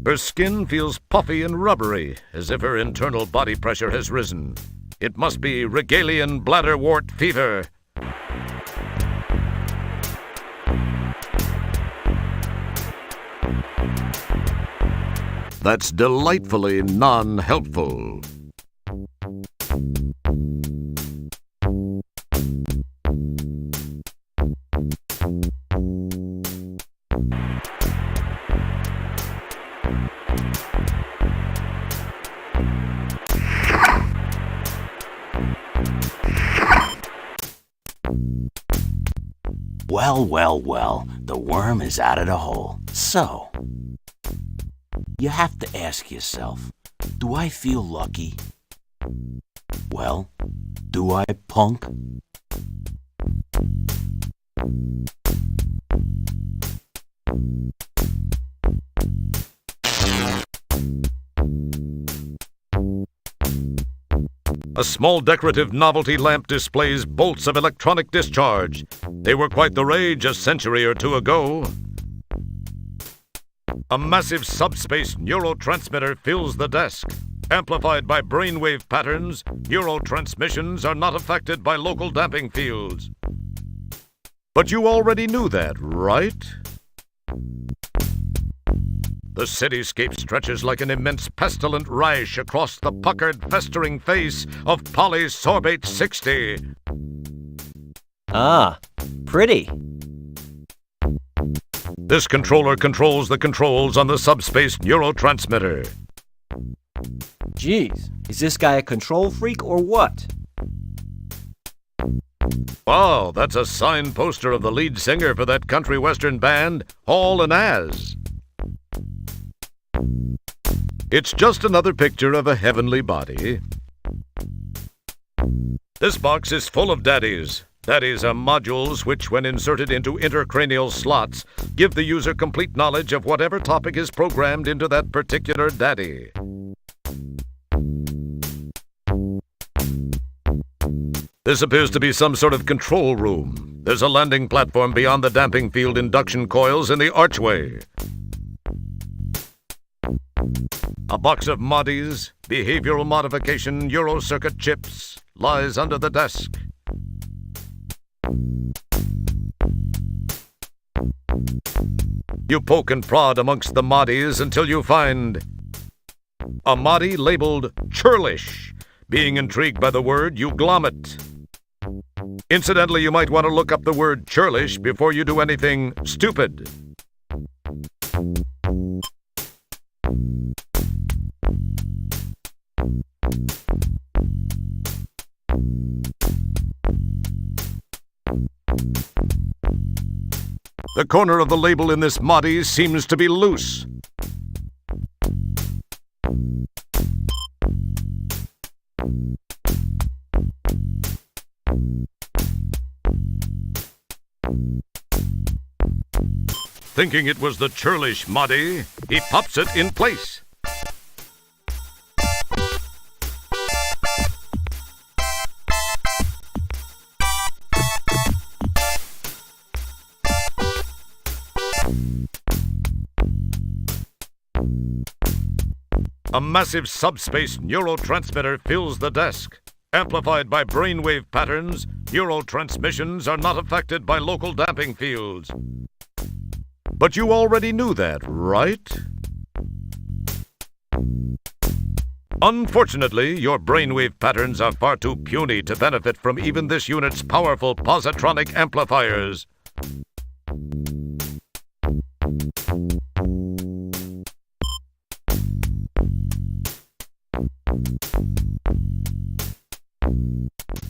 Her skin feels puffy and rubbery, as if her internal body pressure has risen. It must be Regalian bladderwort fever. That's delightfully non-helpful. Well, the worm is out of the hole. So, you have to ask yourself, do I feel lucky? Well, do I, punk? A small decorative novelty lamp displays bolts of electronic discharge. They were quite the rage a century or two ago. A massive subspace neurotransmitter fills the desk. Amplified by brainwave patterns, neurotransmissions are not affected by local damping fields. But you already knew that, right? The cityscape stretches like an immense pestilent rash across the puckered, festering face of Polysorbate 60. Ah, pretty. This controller controls the controls on the subspace neurotransmitter. Geez, is this guy a control freak or what? Wow, that's a signed poster of the lead singer for that country western band, Hall & Az. It's just another picture of a heavenly body. This box is full of daddies. Daddies are modules which, when inserted into intercranial slots, give the user complete knowledge of whatever topic is programmed into that particular daddy. This appears to be some sort of control room. There's a landing platform beyond the damping field induction coils in the archway. A box of MODIs, behavioral modification Eurocircuit chips, lies under the desk. You poke and prod amongst the MODIs until you find a MODI labeled churlish. Being intrigued by the word, you glom it. Incidentally, you might want to look up the word churlish before you do anything stupid. The corner of the label in this MODI seems to be loose. Thinking it was the churlish MODI, he pops it in place. A massive subspace neurotransmitter fills the desk. Amplified by brainwave patterns, neurotransmissions are not affected by local damping fields. But you already knew that, right? Unfortunately, your brainwave patterns are far too puny to benefit from even this unit's powerful positronic amplifiers.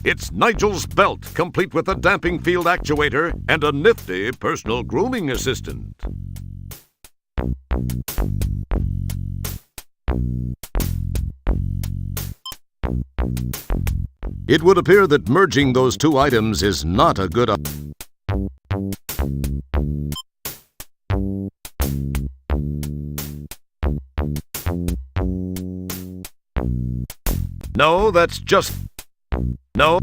It's Nigel's belt, complete with a damping field actuator and a nifty personal grooming assistant. It would appear that merging those two items is not a good idea. No, that's just... No.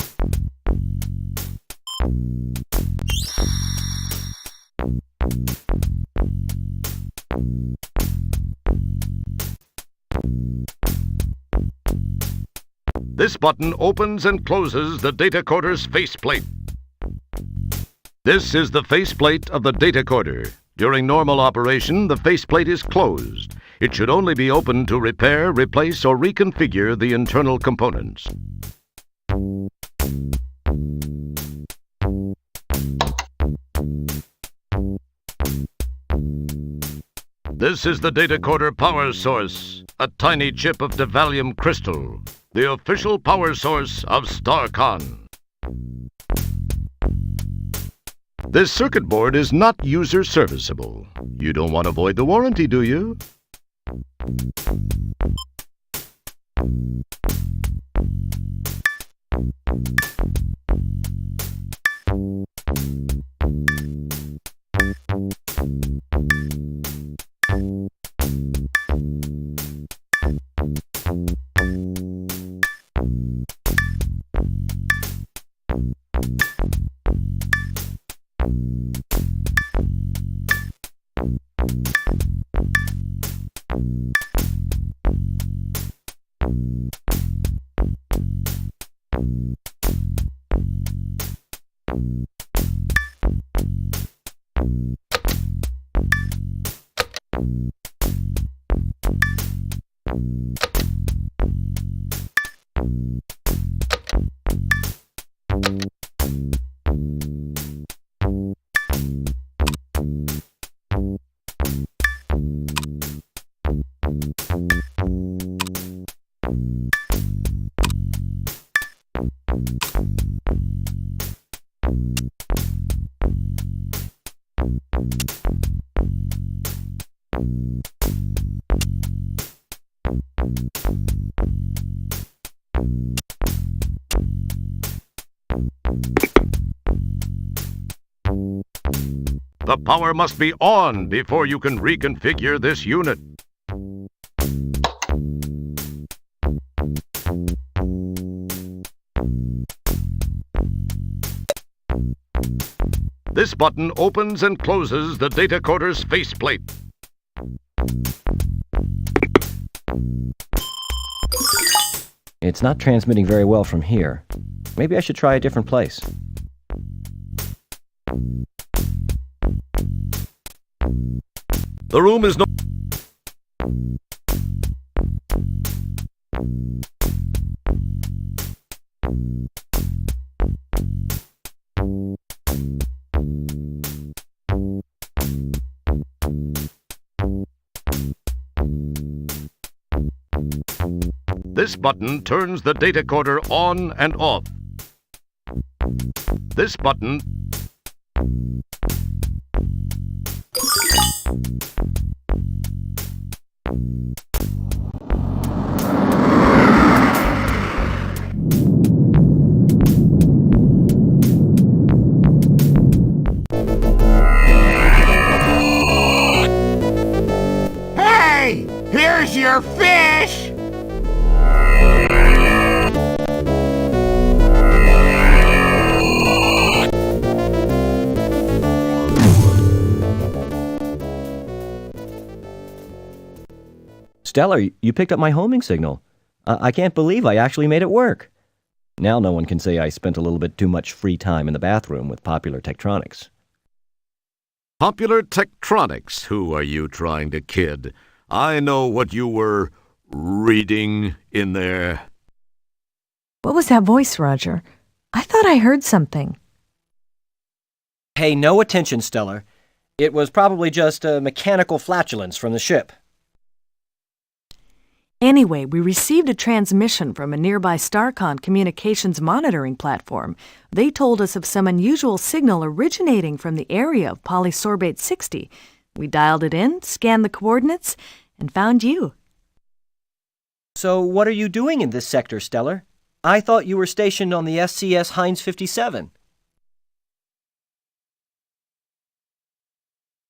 This button opens and closes the datacorder's faceplate. This is the faceplate of the datacorder. During normal operation, the faceplate is closed. It should only be opened to repair, replace, or reconfigure the internal components. This is the datacorder power source, a tiny chip of Devallium crystal, the official power source of StarCon. This circuit board is not user serviceable. You don't want to void the warranty, do you? The power must be on before you can reconfigure this unit. This button opens and closes the datacorder's faceplate. It's not transmitting very well from here. Maybe I should try a different place. The room is no... This button turns the datacorder on and off. This button... Hey! Here's your fish! Stellar, you picked up my homing signal. I can't believe I actually made it work. Now no one can say I spent a little bit too much free time in the bathroom with Popular Tektronix. Popular Tektronix? Who are you trying to kid? I know what you were reading in there. What was that voice, Roger? I thought I heard something. Pay no attention, Stellar. It was probably just a mechanical flatulence from the ship. Anyway, we received a transmission from a nearby StarCon communications monitoring platform. They told us of some unusual signal originating from the area of polysorbate 60. We dialed it in, scanned the coordinates, and found you. So what are you doing in this sector, Stellar? I thought you were stationed on the SCS Heinz 57.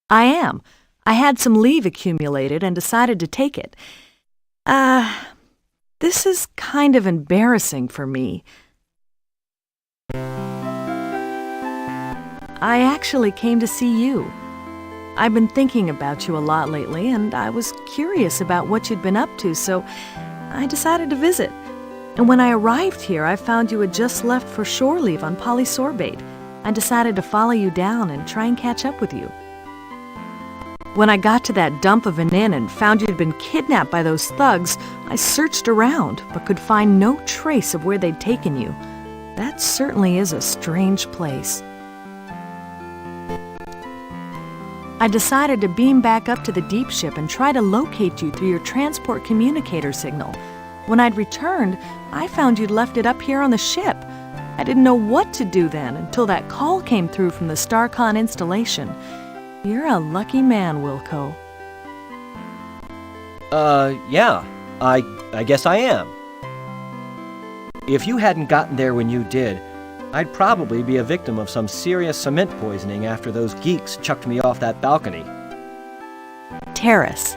I am. I had some leave accumulated and decided to take it. This is kind of embarrassing for me. I actually came to see you. I've been thinking about you a lot lately, and I was curious about what you'd been up to, so I decided to visit. And when I arrived here, I found you had just left for shore leave on polysorbate. I decided to follow you down and try and catch up with you. When I got to that dump of an inn and found you'd been kidnapped by those thugs, I searched around but could find no trace of where they'd taken you. That certainly is a strange place. I decided to beam back up to the deep ship and try to locate you through your transport communicator signal. When I'd returned, I found you'd left it up here on the ship. I didn't know what to do then until that call came through from the StarCon installation. You're a lucky man, Wilco. Yeah, I guess I am. If you hadn't gotten there when you did, I'd probably be a victim of some serious cement poisoning after those geeks chucked me off that balcony. Terrace.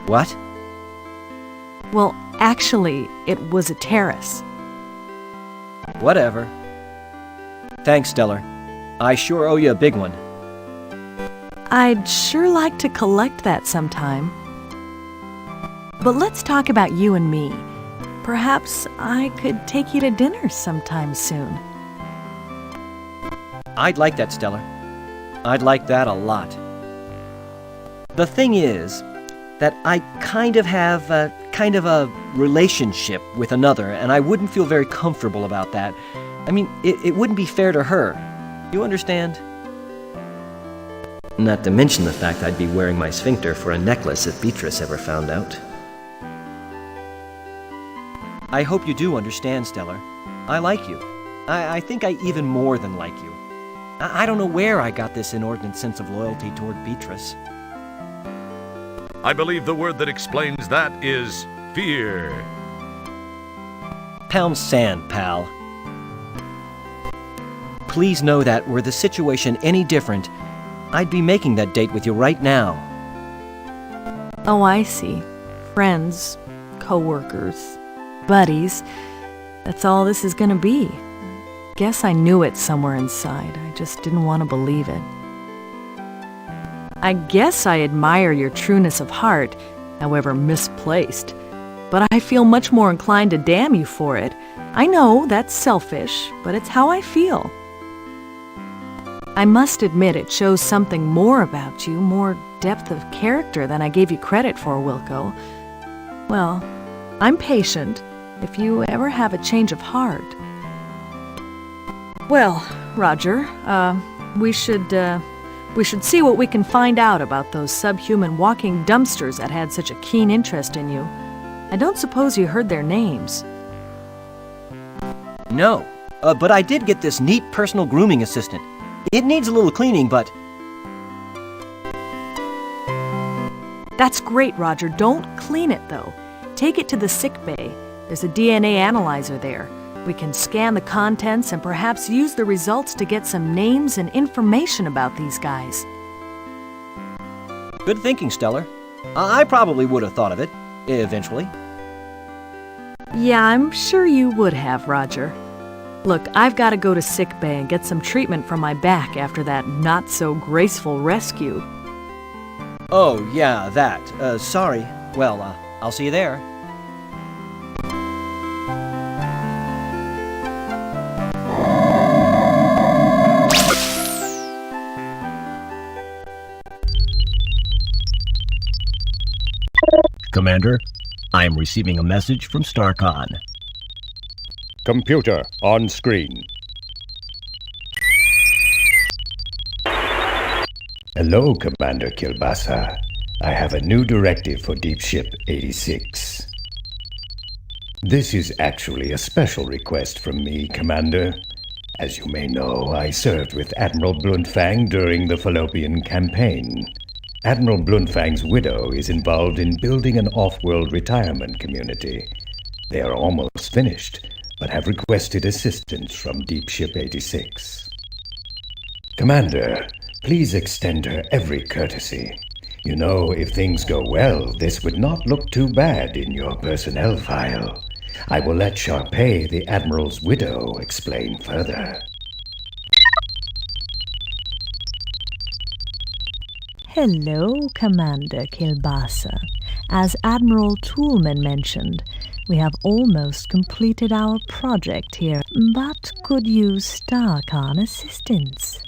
What? Well, actually, it was a terrace. Whatever. Thanks, Stellar. I sure owe you a big one. I'd sure like to collect that sometime. But let's talk about you and me. Perhaps I could take you to dinner sometime soon. I'd like that, Stellar. I'd like that a lot. The thing is that I kind of have a relationship with another, and I wouldn't feel very comfortable about that. I mean, it wouldn't be fair to her. You understand? Not to mention the fact I'd be wearing my sphincter for a necklace if Beatrice ever found out. I hope you do understand, Stellar. I like you. I think I even more than like you. I don't know where I got this inordinate sense of loyalty toward Beatrice. I believe the word that explains that is fear. Pound sand, pal. Please know that were the situation any different, I'd be making that date with you right now. Oh, I see. Friends, co-workers, buddies. That's all this is gonna be. Guess I knew it somewhere inside. I just didn't want to believe it. I guess I admire your trueness of heart, however misplaced. But I feel much more inclined to damn you for it. I know that's selfish, but it's how I feel. I must admit it shows something more about you, more depth of character than I gave you credit for, Wilco. Well, I'm patient if you ever have a change of heart. Well, Roger, we should see what we can find out about those subhuman walking dumpsters that had such a keen interest in you. I don't suppose you heard their names. No, but I did get this neat personal grooming assistant. It needs a little cleaning, but... That's great, Roger. Don't clean it, though. Take it to the sick bay. There's a DNA analyzer there. We can scan the contents and perhaps use the results to get some names and information about these guys. Good thinking, Stellar. I probably would have thought of it, eventually. Yeah, I'm sure you would have, Roger. Look, I've got to go to sick bay and get some treatment for my back after that not-so-graceful rescue. Oh, yeah, that. Sorry. Well, I'll see you there. Commander, I am receiving a message from StarCon. Computer on screen. Hello, Commander Kilbasa. I have a new directive for Deep Ship 86. This is actually a special request from me, Commander. As you may know, I served with Admiral Bluntfang during the Fallopian campaign. Admiral Bluntfang's widow is involved in building an off-world retirement community. They are almost finished, but have requested assistance from Deep Ship 86. Commander, please extend her every courtesy. You know, if things go well, this would not look too bad in your personnel file. I will let Sharpay, the Admiral's widow, explain further. Hello, Commander Kilbasa. As Admiral Toolman mentioned, We have almost completed our project here, but could use StarCon assistance.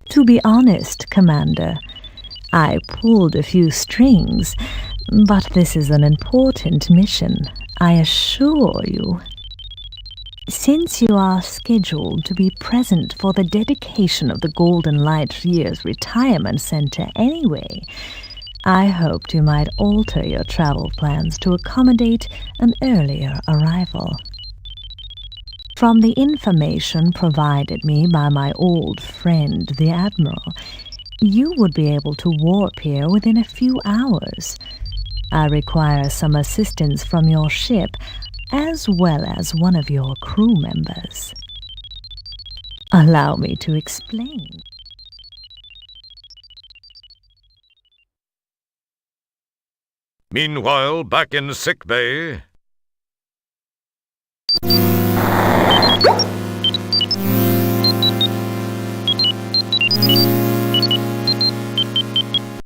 To be honest, Commander, I pulled a few strings, but this is an important mission, I assure you. Since you are scheduled to be present for the dedication of the Golden Light Year's retirement center anyway, I hoped you might alter your travel plans to accommodate an earlier arrival. From the information provided me by my old friend, the Admiral, you would be able to warp here within a few hours. I require some assistance from your ship, as well as one of your crew members. Allow me to explain. Meanwhile, back in sick bay.